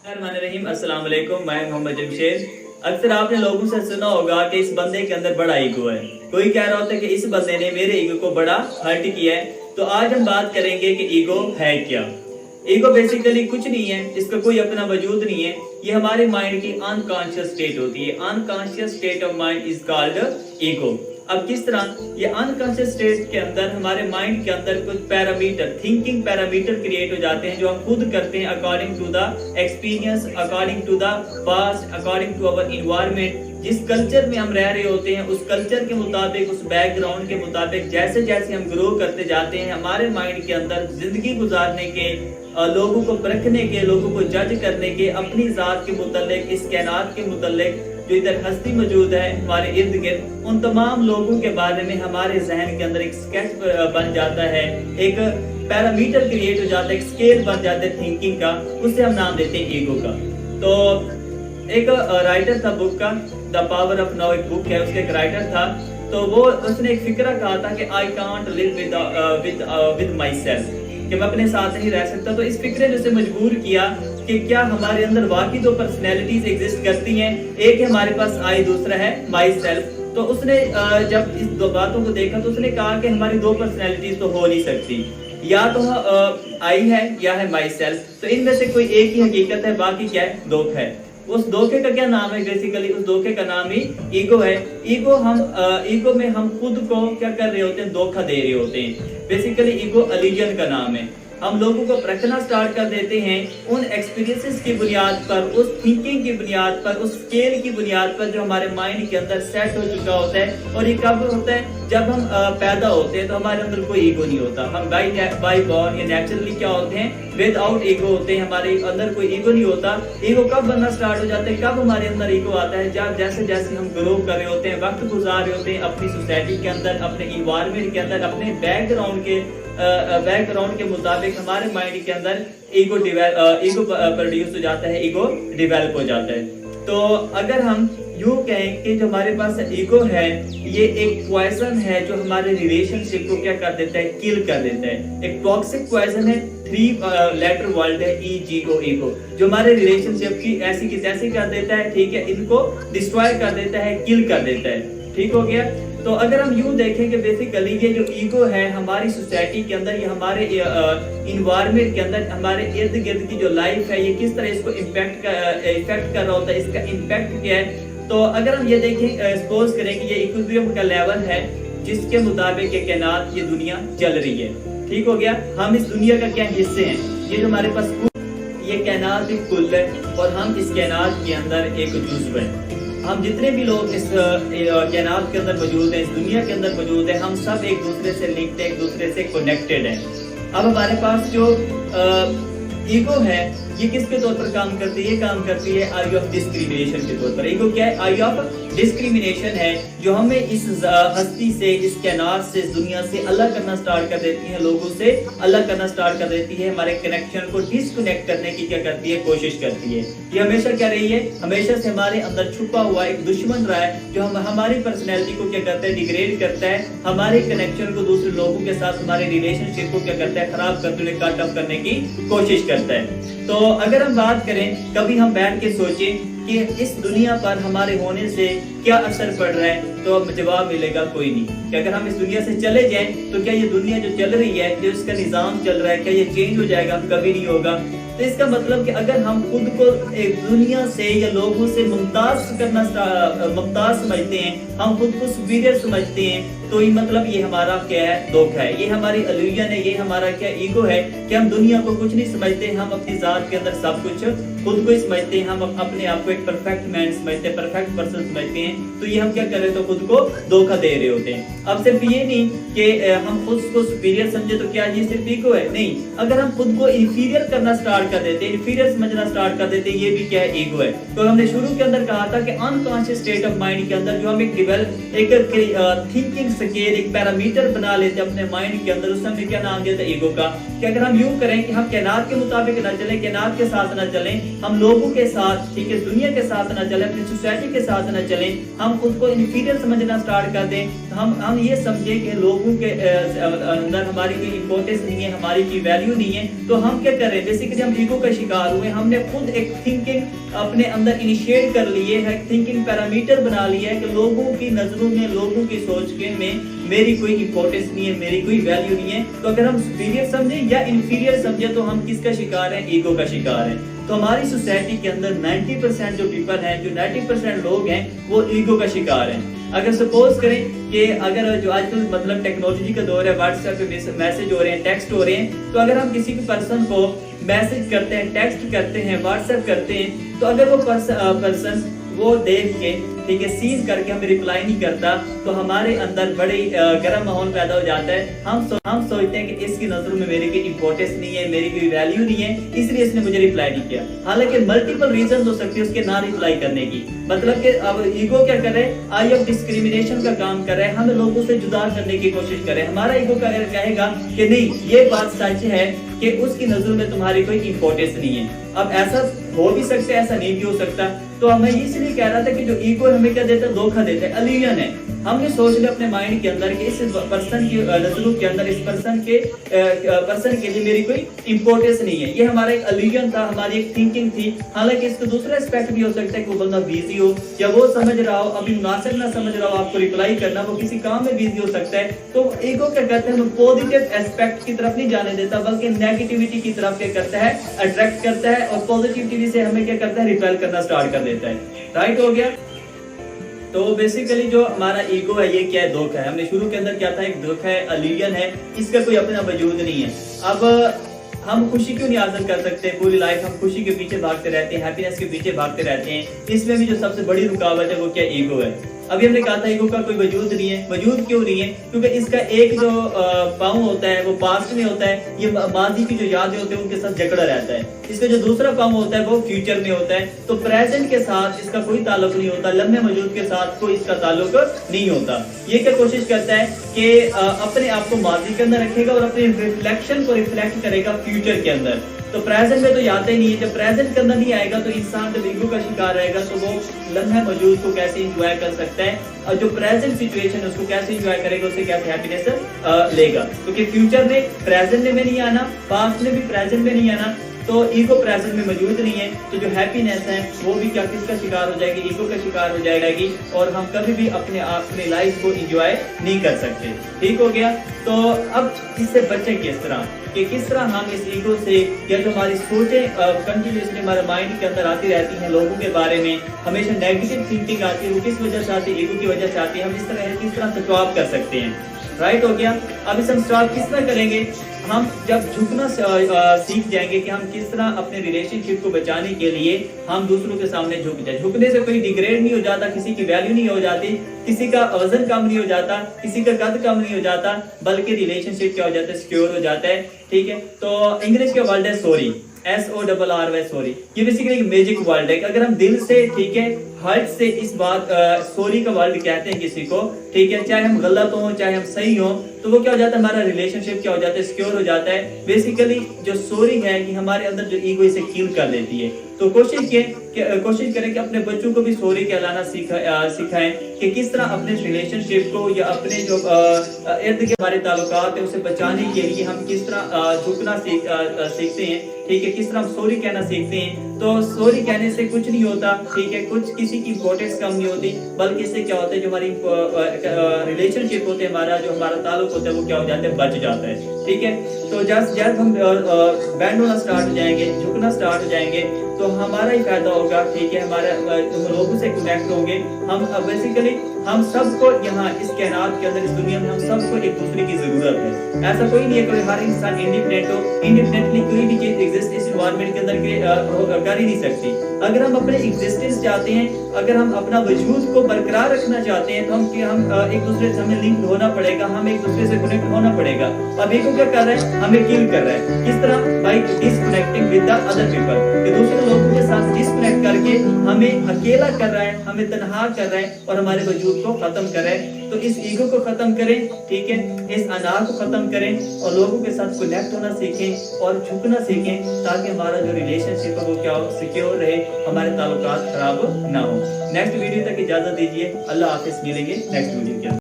रहीम अस्सलाम वालेकुम, मैं मोहम्मद जमशेद। अक्सर आपने लोगों से सुना होगा कि इस बंदे के अंदर बड़ा ईगो है। कोई कह रहा होता है कि इस बंदे ने मेरे ईगो को बड़ा हर्ट किया है। तो आज हम बात करेंगे कि ईगो है क्या। ईगो बेसिकली कुछ नहीं है, इसका कोई अपना वजूद नहीं है। ये हमारे माइंड की अनकॉन्शियस स्टेट होती है। Unconscious state of mind is called ego. अब किस तरह ये अनकॉन्शियस स्टेट के अंदर हमारे माइंड के अंदर कुछ पैरामीटर, थिंकिंग पैरामीटर क्रिएट हो जाते हैं जो हम खुद करते हैं according to the experience, according to the past, according to our environment. जिस कल्चर में हम रह रहे होते हैं उस कल्चर के मुताबिक, उस बैकग्राउंड के मुताबिक जैसे जैसे हम ग्रो करते जाते हैं, हमारे माइंड के अंदर जिंदगी गुजारने के, लोगों को परखने के, लोगों को जज करने के, अपनी जात के मुतल्लिक, इस कायनात के मुतल्लिक जो इधर हस्ती मौजूद है हमारे इर्द गिर्द, उन तमाम लोगों के बारे में हमारे जहन के अंदर एक स्केच बन जाता है, एक पैरामीटर क्रिएट हो जाता है, एक स्केल बन जाता है थिंकिंग का। उसे हम नाम देते हैं ईगो का। तो एक राइटर था बुक का, द पावर ऑफ नाउ, एक बुक है, उसका एक राइटर था। तो वो उसने एक फिक्रा कहा था कि I can't live with my self, कि मैं अपने साथ नहीं रह सकता। तो इस फिक्रे ने उसे मजबूर किया कि क्या हमारे अंदर वाकई दो पर्सनैलिटीज एग्जिस्ट करती हैं, एक है हमारे पास आई, दूसरा है माई सेल्फ। तो उसने जब इस दो बातों को देखा तो उसने कहा कि हमारी दो पर्सनैलिटीज तो हो नहीं सकती, या तो आई है या है माई सेल्फ। तो इनमें से कोई एक ही हकीकत है, बाकी क्या है, धोखा है। उस धोखे का क्या नाम है? बेसिकली उस धोखे का नाम ही ईगो है। ईगो में हम खुद को क्या कर रहे होते हैं, धोखा दे रहे होते हैं। बेसिकली ईगो अलिजन का नाम है। हम लोगों को परखना स्टार्ट कर देते हैं उन एक्सपीरियंसेस की बुनियाद पर, उस थिंकिंग की बुनियाद पर, उस स्केल की बुनियाद पर जो हमारे माइंड के अंदर सेट हो चुका होता है। और ये कब होता है? जब हम पैदा होते हैं तो हमारे अंदर कोई ईगो नहीं होता। हम बाई बॉर्न या नेचुरली क्या होते हैं, विदाउट ईगो होते हैं, हमारे अंदर कोई ईगो नहीं होता। ईगो कब बनना स्टार्ट हो जाता है, कब हमारे अंदर ईगो आता है? जब जैसे जैसे हम ग्रो कर रहे होते हैं, वक्त गुजार रहे होते हैं अपनी सोसाइटी के अंदर, अपने इन्वायरमेंट के अंदर, अपने बैकग्राउंड के मुताबिक हमारे माइंड के अंदर ईगो प्रोड्यूस हो जाता है, ईगो डेवलप हो जाता है। तो अगर हम यूं कहें कि जो हमारे पास ईगो है ये एक पॉइजन है जो हमारे रिलेशनशिप को क्या कर देता है, किल कर देता है। एक टॉक्सिक पॉइजन है, 3 लेटर वर्ड है, ईगो, ईगो, जो हमारे रिलेशनशिप की ऐसी की तैसी कर देता है। ठीक है, इनको डिस्ट्रॉय कर देता है, किल कर देता है। ठीक हो गया। तो अगर हम यूं देखें कि बेसिकली ये जो ईगो है हमारी सोसाइटी के अंदर, ये हमारे इन्वायरमेंट के अंदर, हमारे इर्द गिर्द की जो लाइफ है, ये किस तरह इसको इफेक्ट कर रहा होता है, इसका इम्पैक्ट क्या है। तो अगर हम ये देखें, सपोज करें कि ये इक्विलिब्रियम का लेवल है जिसके मुताबिक ये कायनात, ये दुनिया चल रही है। ठीक हो गया। हम इस दुनिया का क्या हिस्से हैं? ये जो हमारे पास ये कायनात एक कुल है और हम इस कायनात के अंदर एक जुज़्व हैं। हम जितने भी लोग इस कायनात के अंदर मौजूद हैं, इस दुनिया के अंदर मौजूद हैं, हम सब एक दूसरे से लिंक्ड हैं, एक दूसरे से कनेक्टेड हैं। अब हमारे पास जो ईगो है ये किसके तौर पर काम करती है? ये काम करती है आई ऑफ डिस्क्रिमिनेशन के तौर पर। ईगो क्या है? आई ऑफ डिस्क्रिमिनेशन है, जो हमें इस हस्ती से, इस कायनात से, इस दुनिया से अलग करना स्टार्ट कर देती है, लोगों से अलग करना स्टार्ट कर देती है, हमारे कनेक्शन को डिस्कनेक्ट करने की क्या करती है, कोशिश करती है। ये हमेशा क्या रही है? हमेशा से हमारे अंदर छुपा हुआ एक दुश्मन रहा है जो हमारी पर्सनैलिटी को क्या करता है, डिग्रेड करता है, हमारे कनेक्शन को दूसरे लोगों के साथ, हमारे रिलेशनशिप को क्या करता है, खराब करते हुए कट ऑफ करने की कोशिश करता है। तो अगर हम बात करें, कभी हम बैठ के सोचें कि इस दुनिया पर हमारे होने से क्या असर पड़ रहा है, तो अब जवाब मिलेगा कोई नहीं। कि अगर हम इस दुनिया से चले जाएं तो क्या ये दुनिया जो चल रही है, जो इसका निजाम चल रहा है, क्या ये चेंज हो जाएगा? कभी नहीं होगा। तो इसका मतलब कि अगर हम खुद को एक दुनिया से या लोगों से मुमताज समझते हैं, हम खुद को सुपीरियर समझते हैं, तो ये मतलब ये हमारा क्या है, धोखा है, ये हमारी इल्यूजन है, ये हमारा क्या ईगो है कि हम दुनिया को कुछ नहीं समझते, हम अपनी जात के अंदर सब कुछ खुद को ही समझते हैं, हम अपने आप को एक परफेक्ट मैन समझते हैं, परफेक्ट पर्सन समझते हैं। तो ये हम क्या कर रहे हैं, तो खुद को धोखा दे रहे होते हैं। अब सिर्फ ये नहीं कि हम खुद को सुपीरियर समझे तो क्या ये सिर्फ ईगो है? नहीं, अगर हम खुद को इंफीरियर करना स्टार्ट कर देते हैं, इंफीरियर समझना स्टार्ट कर देते हैं, ये भी क्या है, ईगो है। तो हमने शुरू के अंदर कहा था कि अनकॉन्शियस स्टेट ऑफ माइंड के अंदर जो हम एक थिंकिंग स्केल, एक पैरामीटर बना लेते हैं अपने माइंड के अंदर, उसमें क्या नाम दिया था, ईगो का। कि अगर हम यूं करें कि हम कायनात के मुताबिक न चलें, कायनात के साथ न चलें, हम लोगों के साथ, ठीक है, दुनिया के साथ न चलें, अपनी सोसाइटी के साथ न चलें, हम खुद को इंफीरियर समझना स्टार्ट कर दें, तो हम ये समझे कि लोगों के अंदर हमारी कोई इंपॉर्टेंस नहीं है, हमारी कोई वैल्यू नहीं है, तो हम क्या कर रहे हैं, बेसिकली हम ईगो का शिकार हुए। हमने खुद एक थिंकिंग अपने अंदर इनिशिएट कर लिए है, थिंकिंग पैरामीटर बना लिया है कि लोगों की नजरों में, लोगों की सोच के में मेरी कोई इंपॉर्टेंस नहीं है, मेरी कोई वैल्यू नहीं है। तो अगर हम सुपीरियर समझे या इंफीरियर समझे तो हम किसका शिकार हैं, ईगो का शिकार हैं। तो हमारी सोसाइटी के अंदर 90% जो पीपल हैं, जो 90% लोग हैं, वो ईगो का शिकार हैं। अगर सपोज करें कि अगर जो आजकल मतलब टेक्नोलॉजी का दौर है, व्हाट्सएप पे मैसेज हो रहे हैं, टेक्स्ट हो रहे हैं, तो अगर हम किसी भी पर्सन को मैसेज करते हैं, टेक्स्ट करते हैं, व्हाट्सएप करते हैं, तो अगर वो पर्सन वो देख के, ठीक है, सीन करके हमें रिप्लाई नहीं करता, तो हमारे अंदर बड़ी गर्म माहौल पैदा हो जाता है। हम सोचते हैं कि इसकी नजरों में मेरी कोई इंपॉर्टेंस नहीं है, मेरी कोई वैल्यू नहीं है, इसलिए इसने मुझे रिप्लाई नहीं किया। हालांकि मल्टीपल रीजन हो सकते हैं उसके ना रिप्लाई करने की। मतलब कि अब ईगो क्या कर रहे हैं, आई ऑफ डिस्क्रिमिनेशन का काम कर रहे हैं, हमें लोगों से जुदा करने की कोशिश कर रहे हैं। हमारा ईगो कहेगा कि नहीं, ये बात सच है कि उसकी नजरों में तुम्हारी कोई इंपॉर्टेंस नहीं है। अब ऐसा हो भी सकता है, ऐसा नहीं भी हो सकता। तो मैं इसलिए कह रहा था कि जो ईगो हमें क्या देता है, धोखा देता है, इल्यूजन है। हमने सोच लिया अपने माइंड के अंदर कि इस पर्सन की नजरों के अंदर, इस पर्सन के लिए मेरी कोई इंपॉर्टेंस नहीं है। ये हमारा एक इल्यूजन था, हमारी एक थिंकिंग थी। हालांकि इसका दूसरा एस्पेक्ट भी हो सकता है कि वो बंदा बिजी हो, या वो समझ रहा हो, अभी मुनासिब ना समझ रहा हो आपको रिप्लाई करना, वो किसी काम में बिजी हो सकता है। तो ईगो क्या कहते हैं, पॉजिटिव एस्पेक्ट की तरफ नहीं जाने देता, बल्कि नेगेटिविटी की तरफ क्या करता है, अट्रैक्ट करता है, और पॉजिटिविटी से हमें क्या करता है, रिपेल करना स्टार्ट कर देता है। राइट हो गया। तो बेसिकली जो हमारा ईगो है, ये क्या है, धोखा है। हमने शुरू के अंदर क्या था, एक धोखा है, इल्यूजन है, इसका कोई अपना वजूद नहीं है। अब हम खुशी क्यों नहीं हासिल कर सकते, पूरी लाइफ हम खुशी के पीछे भागते रहते हैं, हैप्पीनेस के पीछे भागते रहते हैं। इसमें भी जो सबसे बड़ी रुकावट है वो क्या, ईगो है। अभी हमने कहा था ईगो का कोई वजूद नहीं है। वजूद क्यों नहीं है, क्योंकि इसका एक जो पाँव होता है वो पास्ट में होता है, ये माजी की जो यादें होती है उनके साथ जकड़ा रहता है। इसका जो दूसरा पाँव होता है वो फ्यूचर में होता है। तो प्रेजेंट के साथ इसका कोई ताल्लुक नहीं होता, लम्हे मौजूद के साथ कोई इसका ताल्लुक नहीं होता। ये क्या कोशिश करता है कि अपने आप को माजी के अंदर रखेगा और अपने रिफ्लेक्शन को रिफ्लेक्ट करेगा फ्यूचर के अंदर। तो प्रेजेंट में तो याद ही नहीं है। जब प्रेजेंट के अंदर नहीं आएगा तो इंसान जब ईगो का शिकार रहेगा तो वो लम्हे मौजूद को कैसे एंजॉय कर सकता है, और जो प्रेजेंट सिचुएशन है उसको कैसे एंजॉय करेगा, उससे कैसे हैप्पीनेस लेगा। क्योंकि फ्यूचर में प्रेजेंट में नहीं आना, पास्ट में भी प्रेजेंट में नहीं आना, तो ईगो प्रेजेंट में मौजूद नहीं है। तो जो हैप्पीनेस है वो भी क्या, किसका शिकार हो जाएगी, ईगो का शिकार हो जाएगी, और हम कभी भी अपने लाइफ को एंजॉय नहीं कर सकते। ठीक हो गया। तो अब इससे बचें किस तरह, कि किस तरह हम इस ईगो से, या जो हमारी सोचें कंटिन्यूसली हमारे माइंड के अंदर आती रहती हैं लोगों के बारे में, हमेशा नेगेटिव थिंकिंग आती है, वो किस वजह से आती है, ईगो की वजह से आती है। हम किस तरह से स्टॉप कर सकते हैं। राइट हो गया। अब इसे हम स्टॉप किस तरह करेंगे, हम जब झुकना सीख जाएंगे कि हम किस तरह अपने रिलेशनशिप को बचाने के लिए हम दूसरों के सामने झुक जाए। झुकने से कोई डिग्रेड नहीं हो जाता, किसी की वैल्यू नहीं हो जाती, किसी का वजन कम नहीं हो जाता, किसी का कद कम नहीं हो जाता, बल्कि रिलेशनशिप क्या हो जाता है, सिक्योर हो जाता है। ठीक है। तो इंग्लिश का वर्ड है सॉरी, SORRY, सॉरी। ये बेसिकली एक मैजिक वर्ड है कि अगर हम दिल से, ठीक है, हार्ट से इस बात सॉरी का वर्ड कहते हैं किसी को, ठीक है, चाहे हम गलत हो चाहे हम सही हो, तो वो क्या हो जाता है, हमारा रिलेशनशिप क्या हो जाता है, सिक्योर हो जाता है। बेसिकली जो सॉरी है कि हमारे अंदर जो ईगो इसे किल कर देती है। तो कोशिश करें कि अपने बच्चों को भी सॉरी कहलाना सिखाएं कि किस तरह अपने रिलेशनशिप को या अपने जो इर्द के हमारे ताल्लुकात है उसे बचाने के लिए हम किस तरह झुकना सीखते हैं। ठीक है, किस तरह हम सॉरी कहना सीखते हैं। तो सॉरी कहने से कुछ नहीं होता, ठीक है, कुछ किसी की इंपॉर्टेंस कम नहीं होती, बल्कि इससे क्या होता है, जो हमारी रिलेशनशिप होते हैं, जो हमारा ताल्लुक होता है, वो क्या हो जाता है, बच जाता है। ठीक है। तो जब हम बैंड होना स्टार्ट हो जाएंगे, झुकना स्टार्ट हो जाएंगे, तो हमारा ही फायदा होगा। ठीक है, हमारे लोगों से कनेक्ट होंगे हम। बेसिकली हम सबको यहाँ इस कायनात के अंदर, इस दुनिया में हम सबको एक दूसरे की जरूरत है। ऐसा कोई नहीं है कि हर इंसान इंडिपेंडेंट हो, इंडिपेंडेंटली कोई भी चीज एग्जिस्ट इस एनवायरनमेंट के अंदर कर ही नहीं सकती। अगर हम अपने एग्जिस्टेंस चाहते हैं, अगर हम अपना वजूद को बरकरार रखना चाहते हैं, तो हम एक दूसरे से हमें लिंक होना पड़ेगा, हम एक दूसरे से कनेक्ट होना पड़ेगा। अब ईगो क्या कर रहा है, हमें किल कर रहा है। किस तरह, by disconnecting with the other people, कि दूसरे लोगों के साथ डिस्कनेक्ट करके हमें अकेला कर रहा है, हमें तन्हा कर रहा है और हमारे वजूद को खत्म कर रहा है। तो इस ईगो को खत्म करें, ठीक है, इस अनार को खत्म करें और लोगों के साथ कनेक्ट होना सीखें और झुकना सीखें, ताकि हमारा जो रिलेशनशिप है वो क्या हो, सिक्योर रहे, हमारे ताल्लुकात खराब ना हो। नेक्स्ट वीडियो तक इजाजत दीजिए। अल्लाह हाफिज, मिलेंगे नेक्स्ट वीडियो के अंदर।